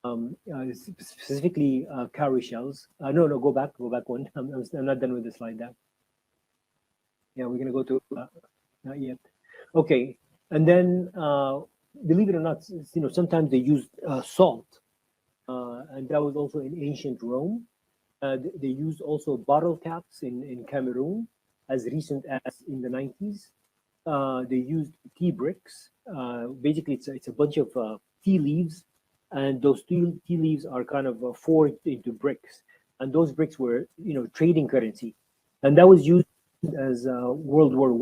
specifically cowrie shells. No, go back one. I'm not done with the slide there. Yeah, we're gonna go to not yet. Okay, and then believe it or not, sometimes they used salt, and that was also in ancient Rome. They used also bottle caps in Cameroon as recent as in the 90s. They used tea bricks. Basically, it's a bunch of tea leaves, and those tea leaves are kind of forged into bricks, and those bricks were trading currency, and that was used as World War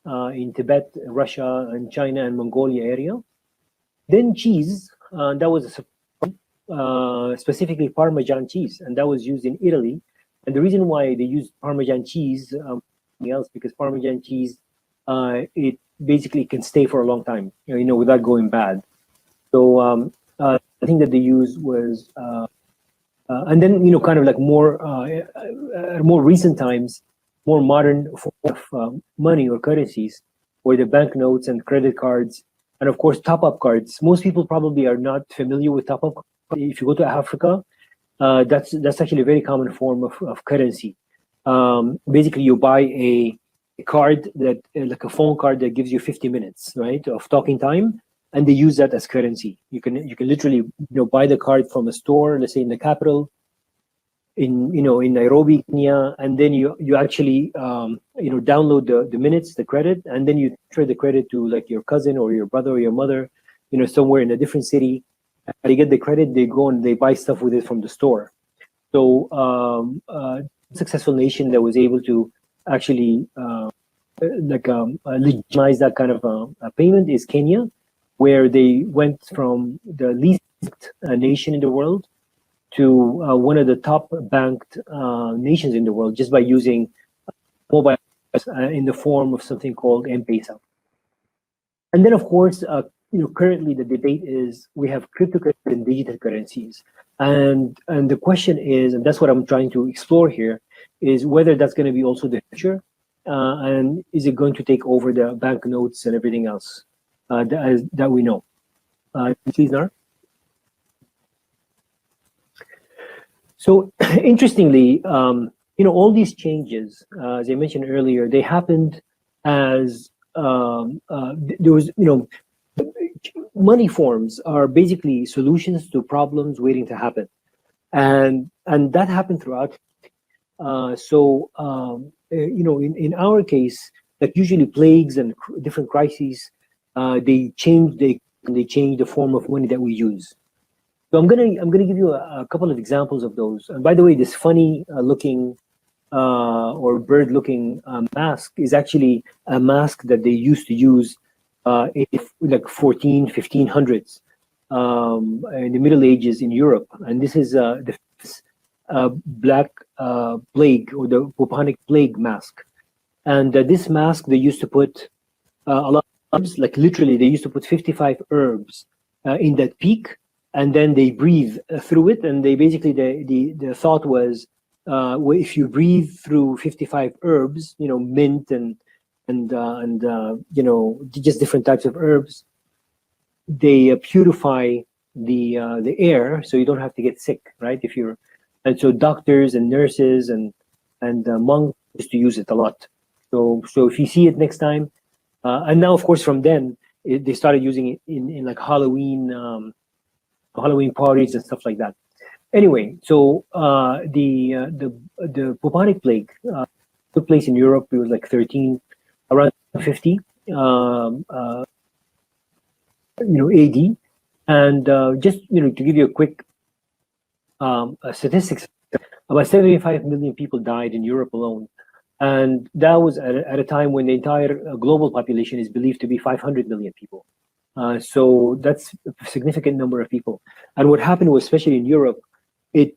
I in Tibet, Russia, and China and Mongolia area. Then cheese, that was specifically Parmesan cheese, and that was used in Italy. And the reason why they used Parmesan cheese, else, because Parmesan cheese, it basically can stay for a long time, without going bad. So I think that they used was, and then kind of like more recent times, more modern form of money or currencies, were the banknotes and credit cards, and of course top-up cards. Most people probably are not familiar with top-up cards. If you go to Africa, that's actually a very common form of currency. Basically, you buy a card that, like a phone card that gives you 50 minutes, right, of talking time, and they use that as currency. You can literally buy the card from a store, let's say in the capital, in Nairobi, Kenya, and then you actually download the minutes, the credit, and then you transfer the credit to like your cousin or your brother or your mother, somewhere in a different city. They get the credit, they go and they buy stuff with it from the store. So successful nation that was able to actually legitimize that kind of a payment is Kenya, where they went from the least nation in the world to one of the top banked nations in the world, just by using mobile in the form of something called M-Pesa. And then, of course, currently the debate is we have cryptocurrencies and digital currencies, and the question is, and that's what I'm trying to explore here, is whether that's going to be also the future, and is it going to take over the banknotes and everything else that we know. Please, Nar. So interestingly, all these changes, as I mentioned earlier, they happened as there was, money forms are basically solutions to problems waiting to happen, and that happened throughout. In our case, like usually plagues and different crises, they change the form of money that we use. So I'm gonna give you a couple of examples of those. And by the way, this funny looking or bird looking mask is actually a mask that they used to use in like 1500s in the Middle Ages in Europe. And this is the black plague or the bubonic plague mask. And this mask, they used to put a lot of herbs, like literally they used to put 55 herbs in that peak, and then they breathe through it. And they basically, the thought was, if you breathe through 55 herbs, mint and just different types of herbs, they purify the air, so you don't have to get sick, right? And so doctors and nurses and monks used to use it a lot. So if you see it next time, and now of course from then they started using it in like Halloween parties and stuff like that. Anyway, so the bubonic plague took place in Europe. It was like around 50 AD, and just to give you a quick statistics, about 75 million people died in Europe alone, and that was at a time when the entire global population is believed to be 500 million people. So that's a significant number of people. And what happened was, especially in Europe, it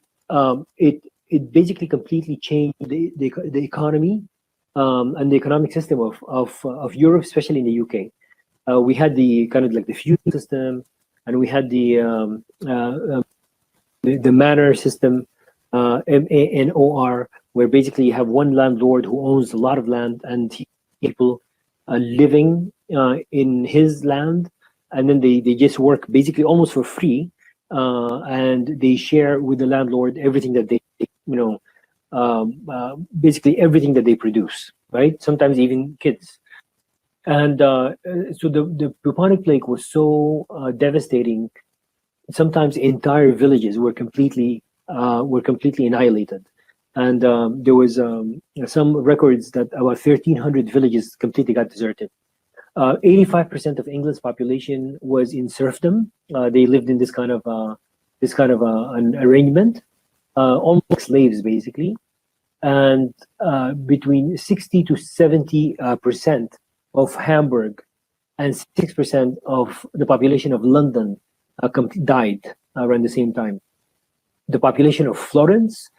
basically completely changed the economy and the economic system of Europe, especially in the UK. We had the kind of like the feudal system, and we had the manor system, MANOR, where basically you have one landlord who owns a lot of land, and people living in his land, and then they just work basically almost for free and they share with the landlord everything that they, basically everything that they produce, right? Sometimes even kids. And so the bubonic plague was so devastating. Sometimes entire villages were completely annihilated, and there was some records that about 1,300 villages completely got deserted. 85% of England's population was in serfdom. They lived in this kind of an arrangement, almost like slaves basically, and between 60 to 70% of Hamburg and 6% of the population of London died around the same time. The population of Florence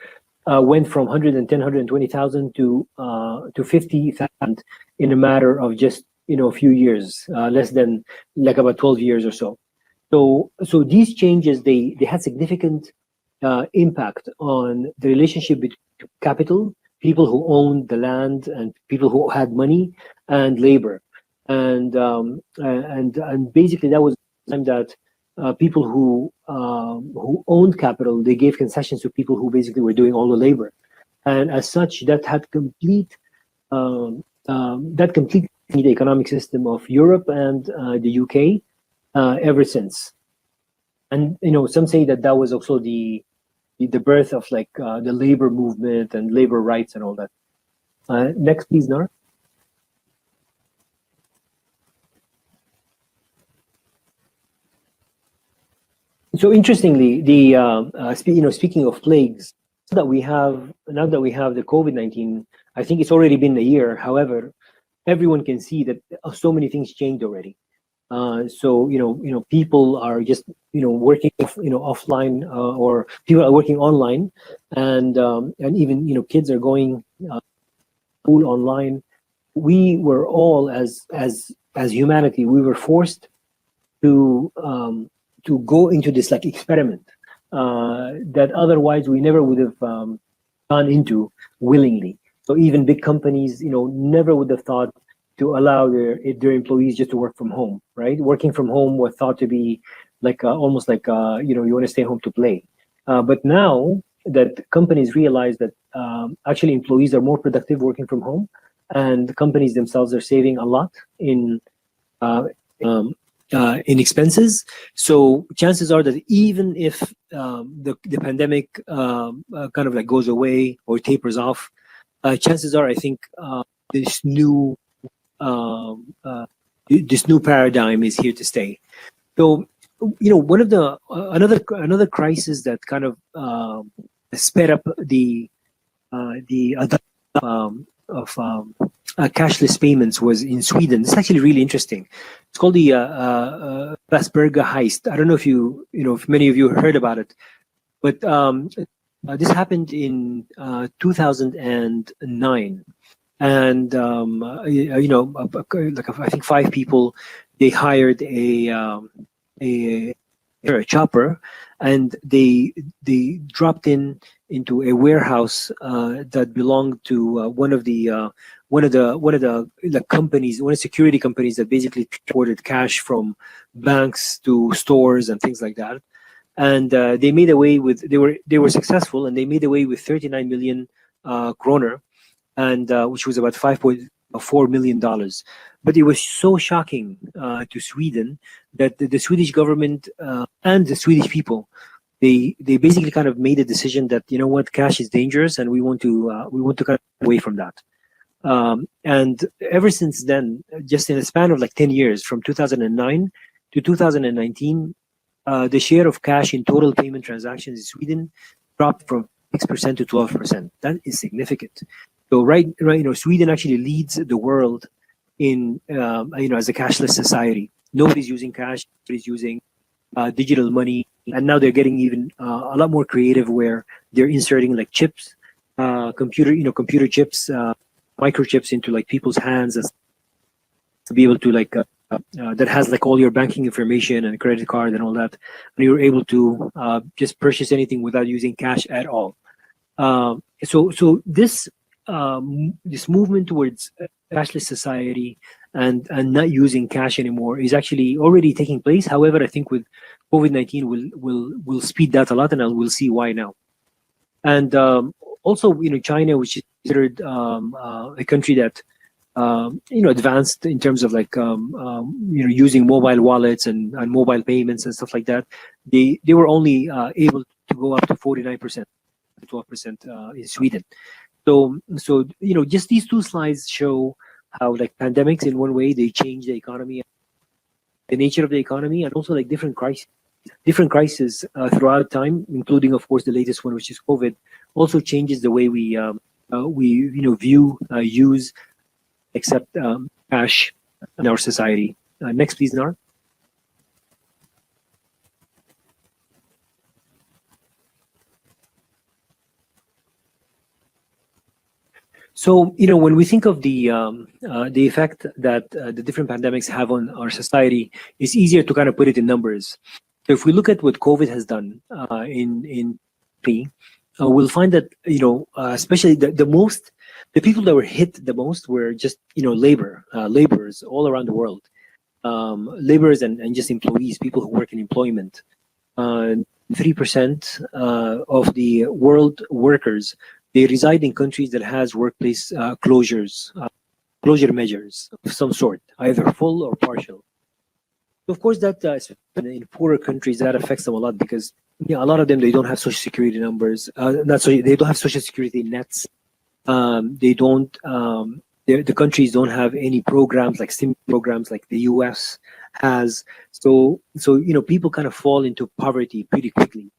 went from 110, 120,000 to 50,000 in a matter of just a few years, less than like about 12 years or so. So these changes they had significant impact on the relationship between capital, people who owned the land, and people who had money, and labor, and basically that was the time that people who owned capital, they gave concessions to people who basically were doing all the labor, and as such, that had complete the economic system of Europe and the UK ever since. And some say that that was also the birth of like the labor movement and labor rights and all that. Next, please, Nar. So interestingly, speaking of plagues, now that we have the COVID-19, I think it's already been a year. However, everyone can see that so many things changed already. So people are just working offline, or people are working online, and even kids are going school online. We were all as humanity, we were forced to go into this like experiment that otherwise we never would have gone into willingly. So even big companies, never would have thought to allow their employees just to work from home, right? Working from home was thought to be like almost like you want to stay home to play. But now that companies realize that actually employees are more productive working from home, and the companies themselves are saving a lot in expenses. So chances are that even if the pandemic kind of like goes away or tapers off, chances are I think this new paradigm is here to stay. So one of the another crisis that kind of sped up the adoption of cashless payments was in Sweden. It's actually really interesting. It's called the Vasberga heist. I don't know if many of you heard about it, but this happened in 2009, and like I think 5 people, they hired a chopper, and they dropped into a warehouse that belonged to one of the companies, one of the security companies that basically transported cash from banks to stores and things like that. And they made away with they were successful, and they made away with 39 million kroner, and which was about $5.4 million. But it was so shocking to Sweden that the Swedish government and the Swedish people, they basically kind of made a decision that cash is dangerous, and we want to kind of away from that. And ever since then, just in a span of like 10 years, from 2009 to 2019, the share of cash in total payment transactions in Sweden dropped from 6% to 12%. That is significant. So right, Sweden actually leads the world in as a cashless society. Nobody's using cash. Nobody's using digital money, and now they're getting even a lot more creative, where they're inserting like chips, computer chips, microchips into like people's hands, as to be able to like that has like all your banking information and credit card and all that, and you're able to just purchase anything without using cash at all. So this movement towards cashless society and not using cash anymore is actually already taking place. However, I think with COVID-19 will speed that a lot, and we'll see why now. And also, China, which is considered a country that advanced in terms of like using mobile wallets and mobile payments and stuff like that. They were only able to go up to 49%, 12% in Sweden. So just these two slides show how like pandemics in one way they change the economy, the nature of the economy, and also like different crises throughout time, including of course the latest one, which is COVID, also changes the way we view, use, accept cash in our society. Next, please, Nar. So, when we think of the effect that the different pandemics have on our society, it's easier to kind of put it in numbers. So if we look at what COVID has done in we'll find that especially the people that were hit the most were just laborers all around the world, laborers and just employees, people who work in employment. 3% of the world workers, they reside in countries that has workplace closure measures of some sort, either full or partial. Of course, that in poorer countries that affects them a lot because a lot of them they don't have social security numbers. They don't have social security nets. They don't. The countries don't have any programs like stimulus programs like the U.S. has. So people kind of fall into poverty pretty quickly.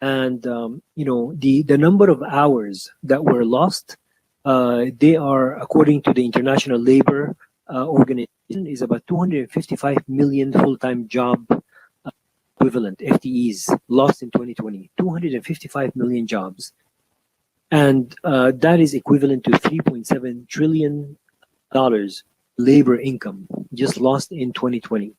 And the number of hours that were lost, they are, according to the International Labor Organization, is about 255 million full-time job equivalent FTEs lost in 2020. 255 million jobs, and that is equivalent to $3.7 trillion labor income just lost in 2020.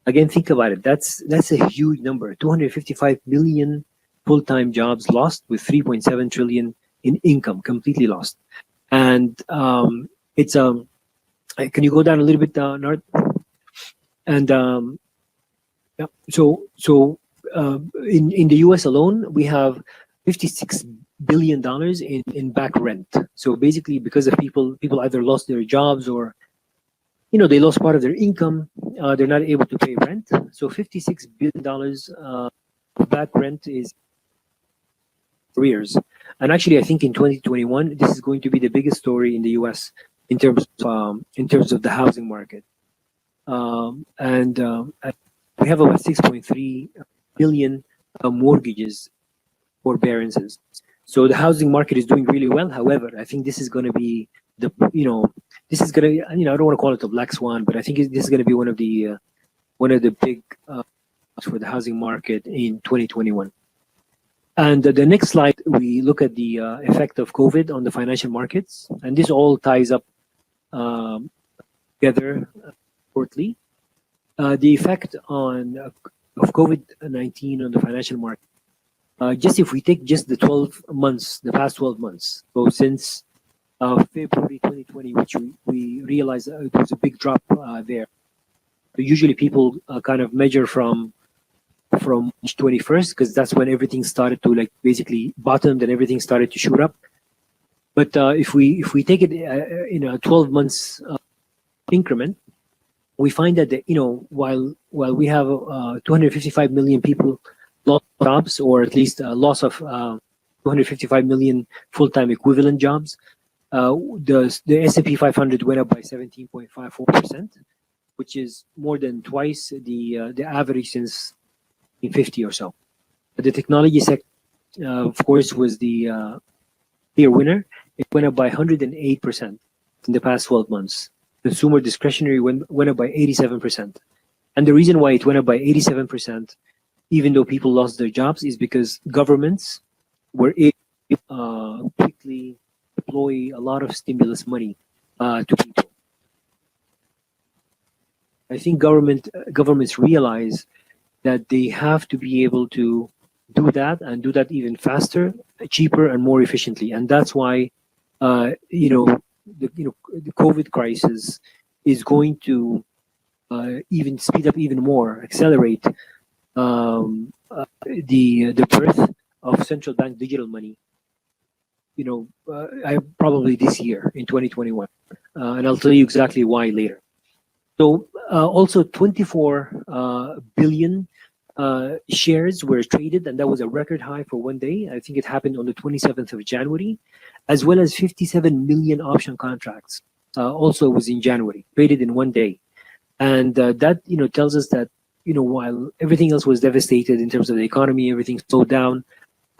Again, think about it. That's a huge number. 255 million full-time jobs lost with 3.7 trillion in income completely lost. And it's can you go down a little bit, Nard? And yeah, so in the U.S. alone, we have $56 billion in back rent. So basically, because of people either lost their jobs or they lost part of their income, they're not able to pay rent. So $56 billion back rent is arrears. And actually, I think in 2021, this is going to be the biggest story in the U.S. in terms of the housing market. And we have about 6.3 billion mortgages forbearances. So the housing market is doing really well. However, I think this is going to be I don't want to call it the black swan, but I think this is going to be one of the big for the housing market in 2021. And the next slide, we look at the effect of COVID on the financial markets, and this all ties up together shortly. The effect of COVID-19 on the financial market. Just if we take just the past 12 months, so since February 2020, which we realized there was a big drop there. So usually people kind of measure from March 21st, because that's when everything started to basically bottomed and everything started to shoot up. But if we take it in a 12 months increment, we find that while we have 255 million people lost jobs, or at least a loss of 255 million full-time equivalent jobs, the S&P 500 went up by 17.54%, which is more than twice the average since 1950 or so. The technology sector, of course, was the clear winner. It went up by 108% in the past 12 months. Consumer discretionary went up by 87%. And the reason why it went up by 87%, even though people lost their jobs, is because governments were able to quickly deploy a lot of stimulus money to people. I think governments realize that they have to be able to do that and do that even faster, cheaper, and more efficiently. And that's why the COVID crisis is going to even speed up even more, accelerate the birth of central bank digital money. I probably this year in 2021, and I'll tell you exactly why later. So also 24 billion shares were traded, and that was a record high for one day. I think it happened on the 27th of January, as well as 57 million option contracts. Also was in January, traded in one day, and that tells us that while everything else was devastated in terms of the economy, everything slowed down.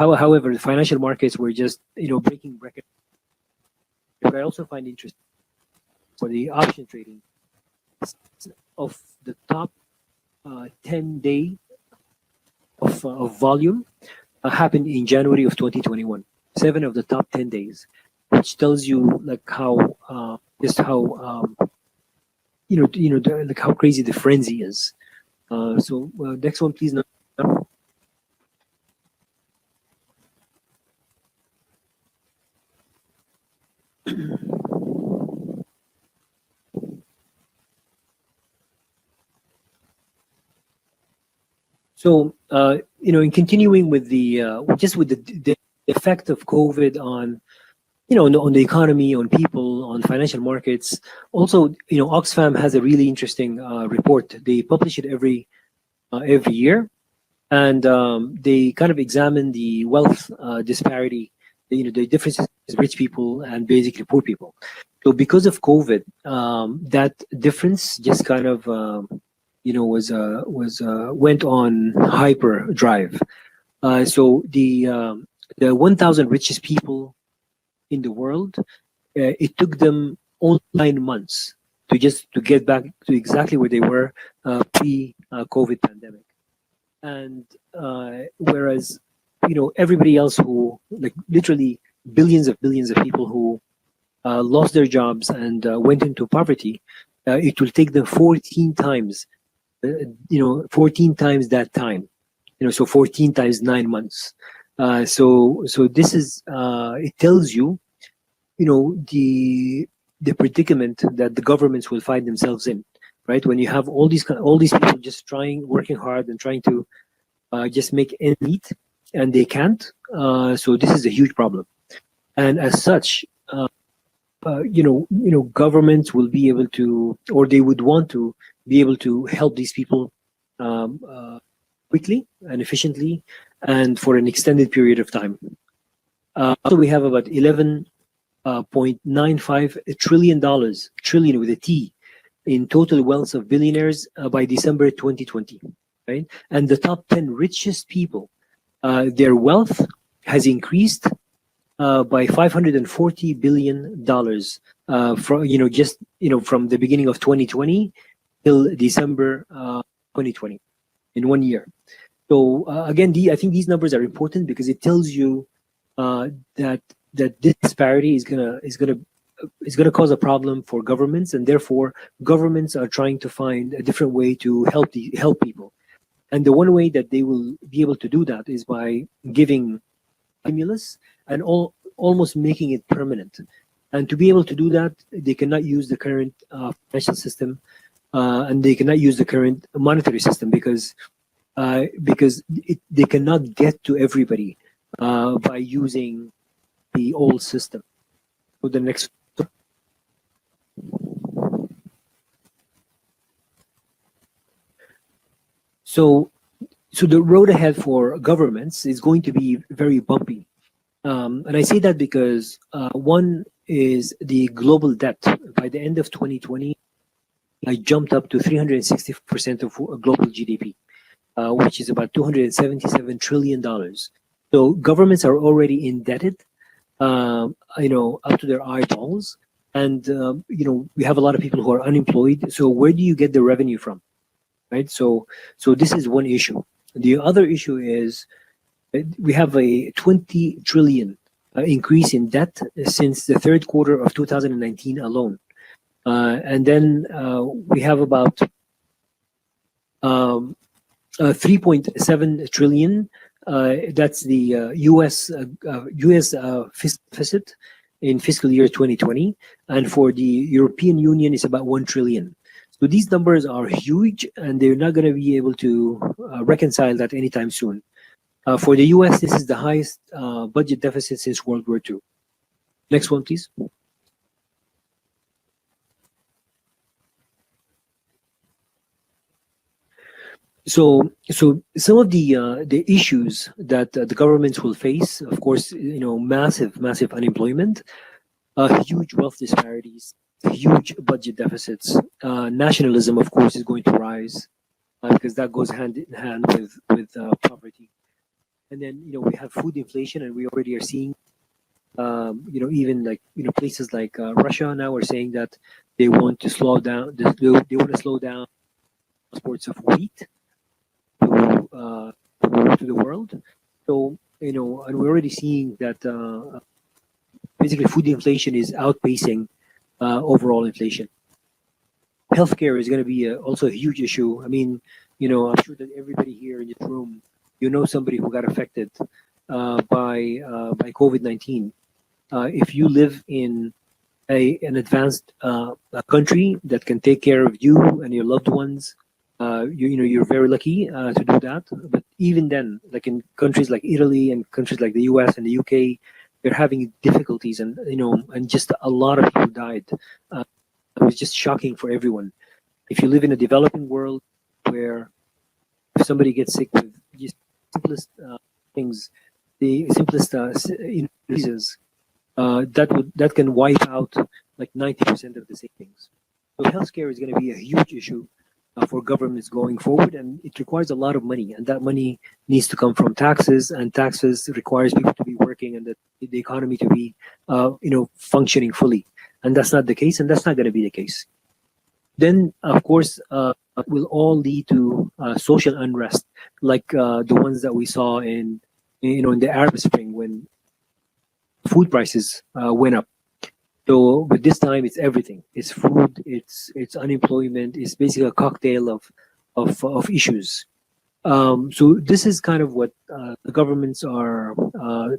However, the financial markets were just breaking records. What I also find interesting for the option trading of the top 10 day of volume happened in January of 2021. 7 of the top 10 days, which tells you like how just how like how crazy the frenzy is. So next one, please. So in continuing with the the effect of COVID on on the economy, on people, on financial markets. Also, Oxfam has a really interesting report. They publish it every year, and they kind of examine the wealth disparity, the differences between rich people and basically poor people. So because of COVID, that difference just kind of went on hyperdrive. So the 1,000 richest people in the world, it took them only 9 months to get back to exactly where they were pre-COVID pandemic. And whereas everybody else who, like, literally billions of people who lost their jobs and went into poverty, it will take them 14 times 14 times that time, so 14 times 9 months. So this is it tells you the predicament that the governments will find themselves in, right? When you have all these people just working hard and trying to just make ends meet, and they can't. So this is a huge problem, and as such, governments will be able to, or they would want to be able to help these people quickly and efficiently and for an extended period of time. So we have about $11.95 trillion, trillion with a T, in total wealth of billionaires by December 2020, right? And the top 10 richest people, their wealth has increased by $540 billion from from the beginning of 2020 till December 2020, in 1 year. So again, I think these numbers are important because it tells you that this disparity is gonna cause a problem for governments, and therefore governments are trying to find a different way to help people. And the one way that they will be able to do that is by giving stimulus and almost making it permanent. And to be able to do that, they cannot use the current financial system, and they cannot use the current monetary system because they cannot get to everybody by using the old system. So the next. So the road ahead for governments is going to be very bumpy. And I say that because one is the global debt. By the end of 2020, I jumped up to 360% of global GDP, which is about $277 trillion. So governments are already indebted, up to their eyeballs. And, we have a lot of people who are unemployed. So where do you get the revenue from, right? So this is one issue. The other issue is we have a 20 trillion increase in debt since the third quarter of 2019 alone. And then we have about 3.7 trillion. That's the U.S. deficit in fiscal year 2020. And for the European Union, it's about 1 trillion. So these numbers are huge, and they're not going to be able to reconcile that anytime soon. For the US, this is the highest budget deficit since World War II. Next one, please. So some of the issues that the governments will face, of course, massive unemployment, huge wealth disparities, huge budget deficits. Nationalism, of course, is going to rise because that goes hand in hand with poverty. And then we have food inflation, and we already are seeing even like places like Russia now are saying that they want to slow down. They want to slow down exports of wheat to the world. So and we're already seeing that basically food inflation is outpacing overall inflation. Healthcare is going to be also a huge issue. I mean, I'm sure that everybody here in this room, somebody who got affected by COVID-19. If you live in an advanced country that can take care of you and your loved ones, you're very lucky to do that. But even then, like in countries like Italy and countries like the US and the UK, they're having difficulties, and and just a lot of people died. It was just shocking for everyone. If you live in a developing world where if somebody gets sick with just simplest things, the simplest diseases, that can wipe out like 90% of the savings. So healthcare is going to be a huge issue for governments going forward, and it requires a lot of money, and that money needs to come from taxes, and taxes requires people to be working and the economy to be functioning fully, and that's not the case, and that's not going to be the case. Then of course will all lead to social unrest, like the ones that we saw in the Arab Spring when food prices went up. So, but this time it's everything. It's food. It's unemployment. It's basically a cocktail of issues. So this is kind of what the governments are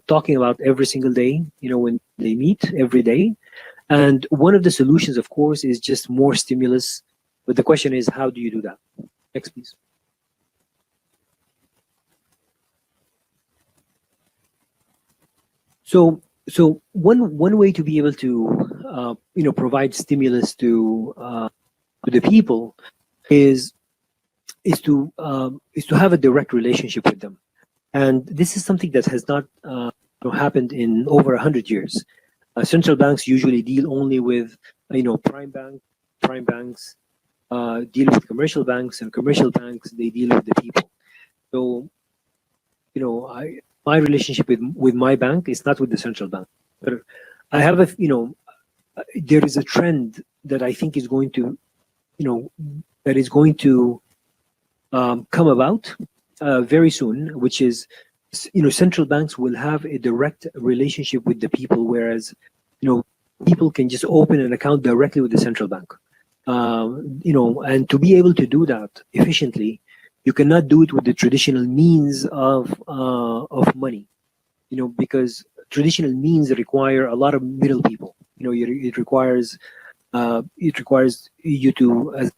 talking about every single day. When they meet every day, and one of the solutions, of course, is just more stimulus. But the question is, how do you do that? Next, please. So one way to be able to provide stimulus to the people is to have a direct relationship with them, and this is something that has not happened in over 100 years. Central banks usually deal only with prime banks deal with commercial banks, and commercial banks, they deal with the people. So my relationship with my bank is not with the central bank, but I have there is a trend that I think is going to come about very soon, which is central banks will have a direct relationship with the people, whereas people can just open an account directly with the central bank. And to be able to do that efficiently, you cannot do it with the traditional means of money, because traditional means require a lot of middle people. It requires you to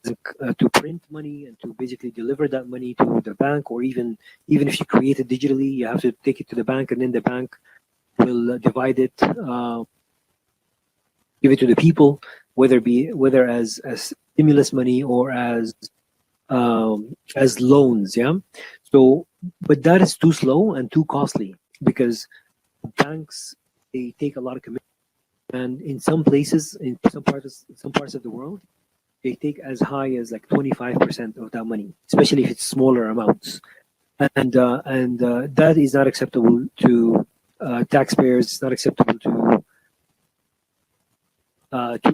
print money and to basically deliver that money to the bank, or even if you create it digitally, you have to take it to the bank, and then the bank will divide it, give it to the people, whether as stimulus money or as loans. Yeah. So, but that is too slow and too costly, because banks, they take a lot of commitment, and in some places, in some parts of the world, they take as high as like 25% of that money, especially if it's smaller amounts, and that is not acceptable to taxpayers. It's not acceptable to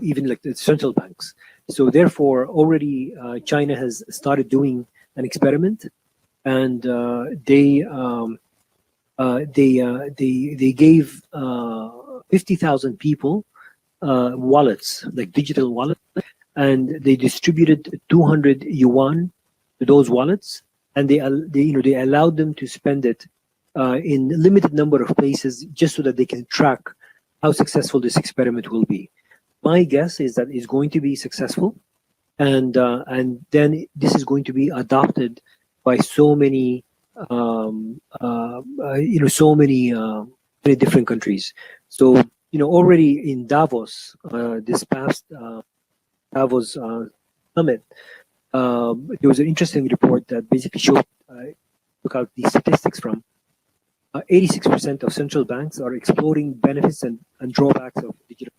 even like the central banks. So therefore, already China has started doing an experiment, and they gave 50,000 people wallets, like digital wallets, and they distributed 200 yuan to those wallets, and they allowed them to spend it in a limited number of places, just so that they can track how successful this experiment will be. My guess is that it's going to be successful, and then this is going to be adopted by so many so many different countries. So already in Davos, this past Davos summit, there was an interesting report that basically showed took out the statistics from 86% of central banks are exploring benefits and drawbacks of digital.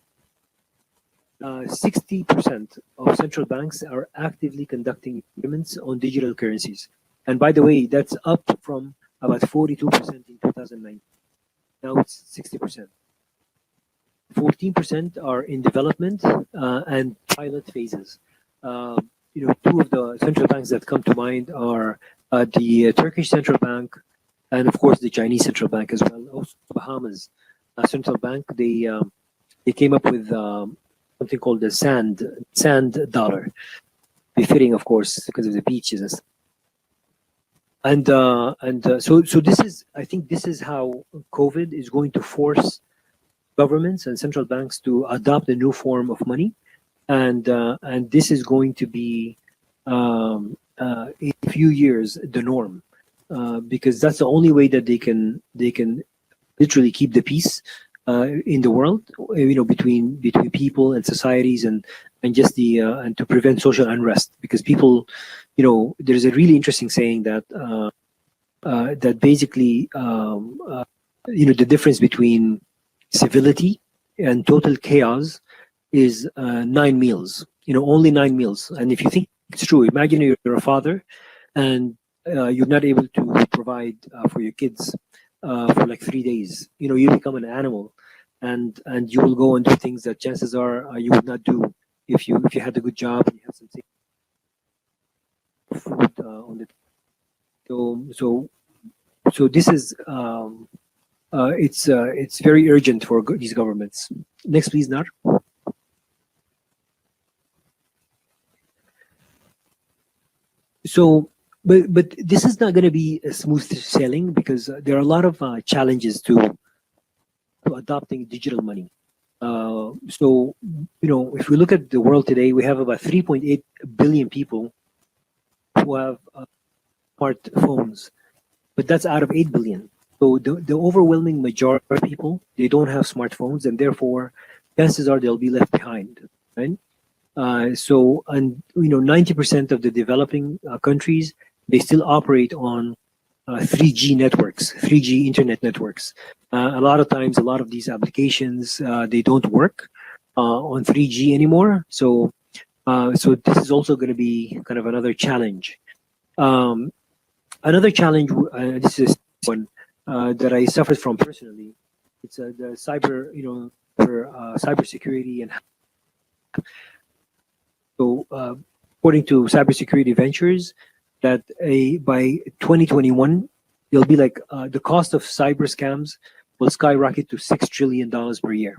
60% of central banks are actively conducting experiments on digital currencies. And by the way, that's up from about 42% in 2009. Now it's 60%. 14% are in development and pilot phases. Two of the central banks that come to mind are the Turkish Central Bank and, of course, the Chinese Central Bank as well. Also, Bahamas Central Bank, they came up with something called the sand dollar, befitting, of course, because of the beaches. And so this is, I think, this is how COVID is going to force governments and central banks to adopt a new form of money, and this is going to be in a few years the norm, because that's the only way that they can literally keep the peace in the world, between people and societies, and just the and to prevent social unrest, because people, there's a really interesting saying that that basically the difference between civility and total chaos is 9 meals. Only 9 meals. And if you think it's true, imagine you're a father and you're not able to provide for your kids for like 3 days. You become an animal, and you will go and do things that chances are you would not do if you had a good job and you had some food on the. So this is. It's very urgent for these governments. Next, please, Nar. So, but this is not going to be a smooth sailing, because there are a lot of challenges to adopting digital money. So, if we look at the world today, we have about 3.8 billion people who have smartphones, but that's out of 8 billion. So the overwhelming majority of people, they don't have smartphones, and therefore chances are they'll be left behind, right? So, and 90% of the developing countries, they still operate on 3G networks, 3G internet networks. A lot of times, a lot of these applications, they don't work on 3G anymore. So so this is also going to be kind of another challenge. Another challenge, this is one that I suffered from personally. It's the cyber, cybersecurity. And so, according to Cybersecurity Ventures, that by 2021, it'll be like the cost of cyber scams will skyrocket to $6 trillion per year.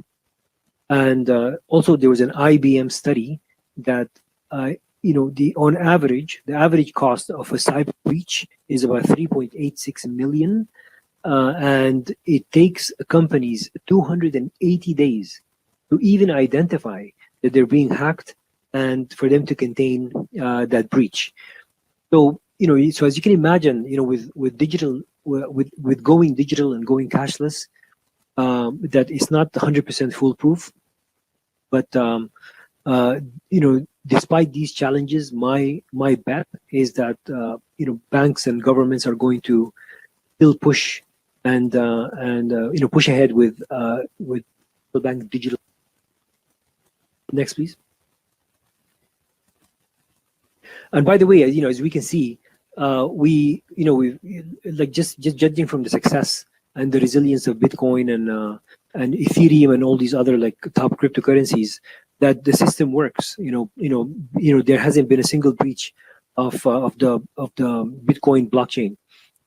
And also, there was an IBM study that on average, the average cost of a cyber breach is about 3.86 million. And it takes companies 280 days to even identify that they're being hacked and for them to contain that breach. So, so as you can imagine, with digital, with going digital and going cashless, that is not 100% foolproof. But, despite these challenges, my bet is that, banks and governments are going to still push and push ahead with bank digital. Next, please. And by the way, as we can see, we like just judging from the success and the resilience of Bitcoin and Ethereum and all these other like top cryptocurrencies, that the system works. There hasn't been a single breach of the Bitcoin blockchain.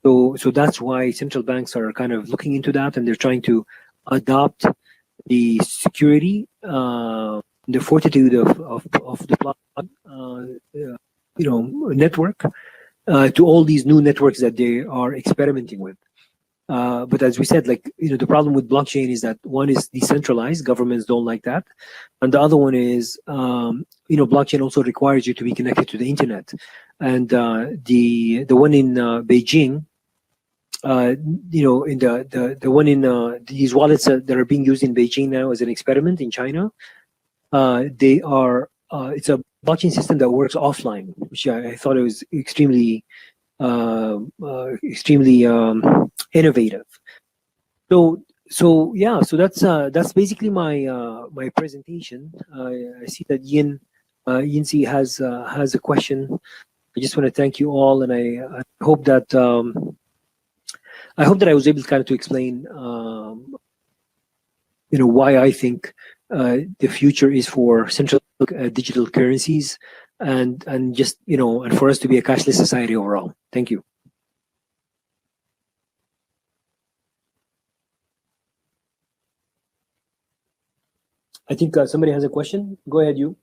So that's why central banks are kind of looking into that, and they're trying to adopt the security, the fortitude of the blockchain, network to all these new networks that they are experimenting with. But as we said, the problem with blockchain is that one is decentralized, governments don't like that, and the other one is blockchain also requires you to be connected to the internet. And the one in Beijing, in the one in these wallets that are being used in Beijing now as an experiment in China, they are it's a blockchain system that works offline, which I thought it was extremely innovative. So that's basically my presentation. I see that Yinzi has a question. I just want to thank you all, and I hope that I was able to explain why I think the future is for central digital currencies, and just and for us to be a cashless society overall. Thank you. I think somebody has a question. Go ahead, you.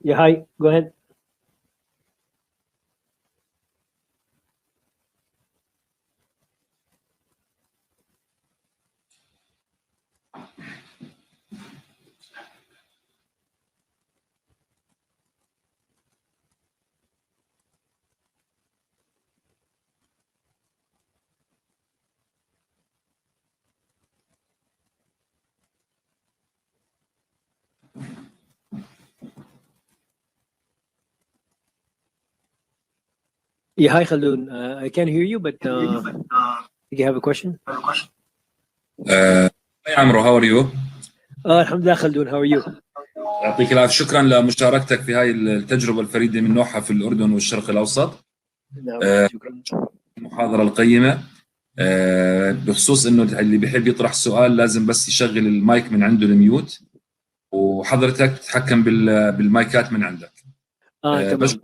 Yeah, hi. Go ahead. Yeah, hi, Khaldun. I can't hear you, but you have a question? Hi, AMRO, how are you? Alhamdulillah, Khaldun. How are you? يعطيك العافية. شكرا لمشاركتك في هاي التجربة الفريدة من نوعها في الأردن والشرق الأوسط. شكرا. المحاضرة القيمة. بخصوص إنه اللي بيحب يطرح سؤال لازم بس يشغل المايك من عنده الميوت، وحضرتك تتحكم بالمايكات من عندك.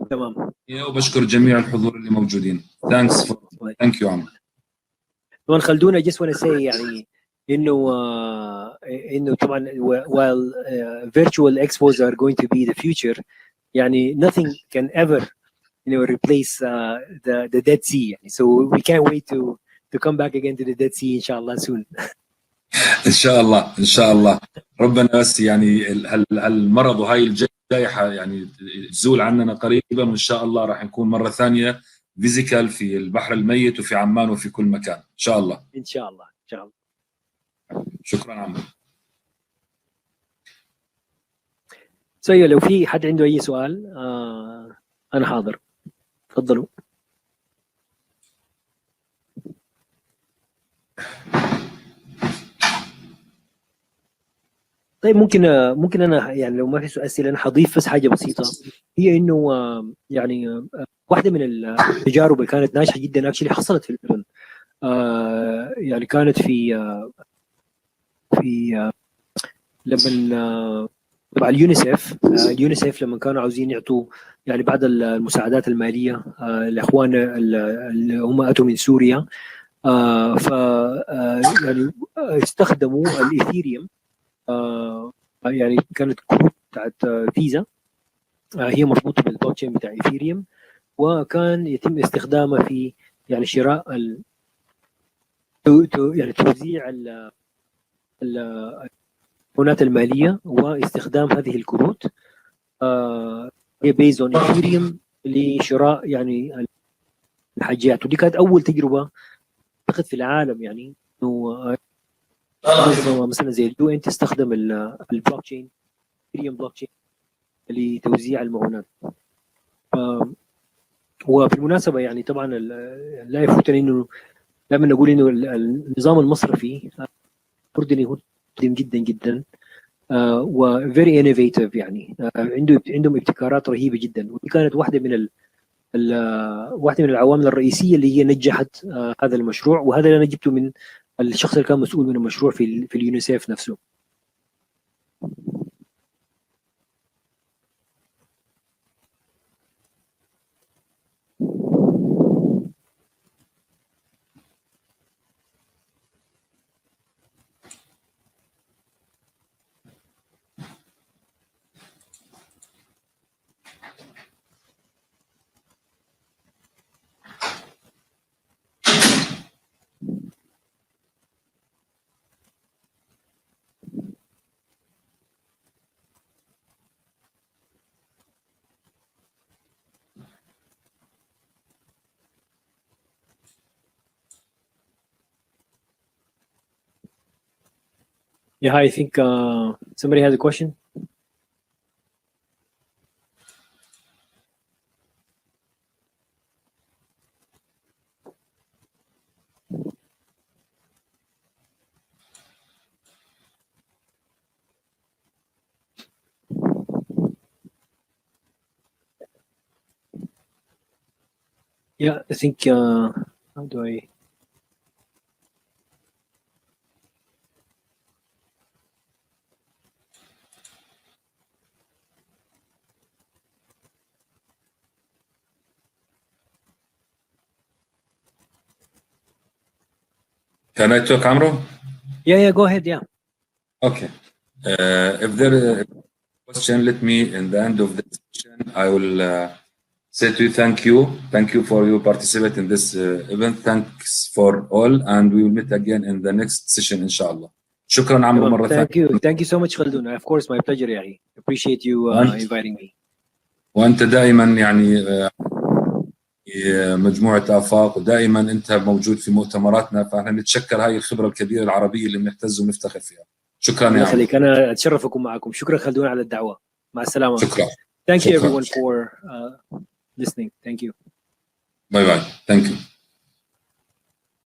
تمام. وبشكر جميع الحضور اللي موجودين. Thank you عمرو. طبعا خلدون, I just want to say يعني انه طبعا while virtual expos are going to be the future, يعني nothing can ever replace the Dead Sea. يعني. So we can't wait to come back again to the Dead Sea inshallah soon. ان شاء الله ان شاء الله. ربنا بس يعني هالمرض وهاي الجائحه يعني تزول عننا قريبا، وان شاء الله راح نكون مره ثانيه فيزيكال في البحر الميت وفي عمان وفي كل مكان ان شاء الله. ان شاء الله ان شاء الله. شكرا عمرو. لو في حد عنده اي سؤال انا حاضر. تفضلوا. طيب ممكن انا يعني لو ما في اسئله انا حضيف بس حاجه بسيطه، هي انه يعني واحده من التجارب اللي كانت ناجحه جدا اكشلي حصلت في الاردن. يعني كانت في لما تبع اليونيسيف لما كانوا عاوزين يعطوا يعني بعض المساعدات الماليه لاخوان اللي هم اتوا من سوريا، ف يعني استخدموا الايثيريوم. يعني كانت كروت بتاعت فيزا هي مربوطه بالبلوك تشين بتاع ايثيريوم، وكان يتم استخدامها في يعني شراء يعني توزيع المعونات الماليه واستخدام هذه الكروت هي بيز اون ايثيريوم لشراء يعني الحاجات. ودي كانت اول تجربه اعتقد في العالم يعني انه منظمه مثلا زي اليو ان تستخدم البلوك تشين ايثيريوم بلوك تشين لتوزيع المعونات. وبالمناسبه يعني طبعا لا يفوتني انه دائما نقول انه النظام المصرفي الاردني هو قديم جدا جدا و very innovative يعني عندهم ابتكارات رهيبه جدا، ودي كانت واحده من واحده من العوامل الرئيسيه اللي هي نجحت هذا المشروع، وهذا اللي انا جبته من الشخص اللي كان مسؤول من المشروع في اليونيسيف نفسه. Yeah, I think somebody has a question. Yeah, I think how do I? Can I talk, Amro? Yeah, go ahead. Yeah. Okay. If there is a question, let me, in the end of the session, I will say to you, thank you. Thank you for your participate in this event. Thanks for all, and we will meet again in the next session, inshallah. شكرا عمرو مرة ثانية. Thank you so much, Khaldun. Of course, my pleasure, Yahi. Appreciate you inviting me. وأنت دائما يعني مجموعة آفاق، ودائما أنت موجود في مؤتمراتنا، فاحنا نتشكر هاي الخبرة الكبيرة العربية اللي بنعتز ونفتخر فيها. شكرا الله يا عمرو. يخليك، أنا أتشرف أكون معكم. شكرا خلدون على الدعوة. مع السلامة. شكرا. Thank you شكرا. everyone for listening. Thank you. باي باي. Thank you.